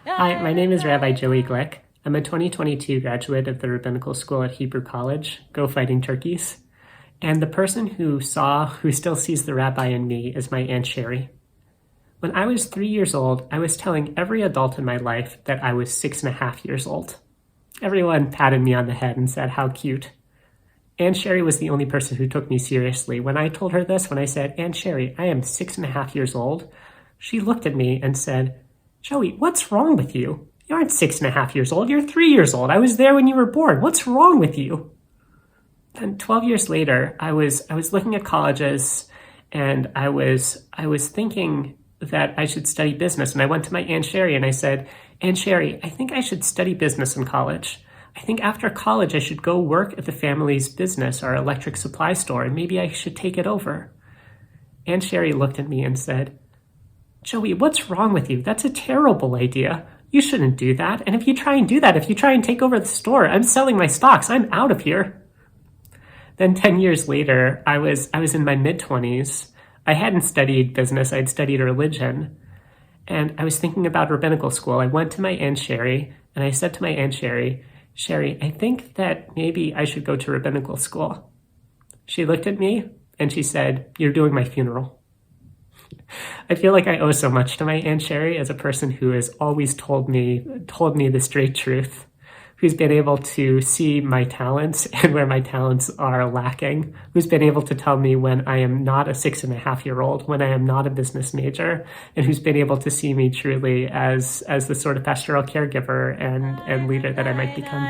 Hi, my name is Rabbi Joey Glick. I'm a 2022 graduate of the Rabbinical School at Hebrew College. Go Fighting Turkeys. And the person who still sees the rabbi in me is my Aunt Sherry. When I was 3 years old, I was telling every adult in my life that I was 6.5 years old. Everyone patted me on the head and said, "How cute." Aunt Sherry was the only person who took me seriously. When I told her this, when I said, "Aunt Sherry, I am 6.5 years old," she looked at me and said, "Joey, what's wrong with you? You aren't 6.5 years old, you're 3 years old. I was there when you were born. What's wrong with you?" Then 12 years later, I was looking at colleges, and I was thinking that I should study business. And I went to my Aunt Sherry and I said, "Aunt Sherry, I think I should study business in college. I think after college I should go work at the family's business, our electric supply store, and maybe I should take it over." Aunt Sherry looked at me and said, "Joey, what's wrong with you? That's a terrible idea. You shouldn't do that. And if you try and do that, if you try and take over the store, I'm selling my stocks. I'm out of here." Then 10 years later, I was in my mid-20s. I hadn't studied business. I'd studied religion. And I was thinking about rabbinical school. I went to my Aunt Sherry and I said to my Aunt Sherry, "Sherry, I think that maybe I should go to rabbinical school." She looked at me and she said, "You're doing my funeral." I feel like I owe so much to my Aunt Sherry as a person who has always told me the straight truth, who's been able to see my talents and where my talents are lacking, who's been able to tell me when I am not a 6.5-year-old, when I am not a business major, and who's been able to see me truly as the sort of pastoral caregiver and leader that I might become.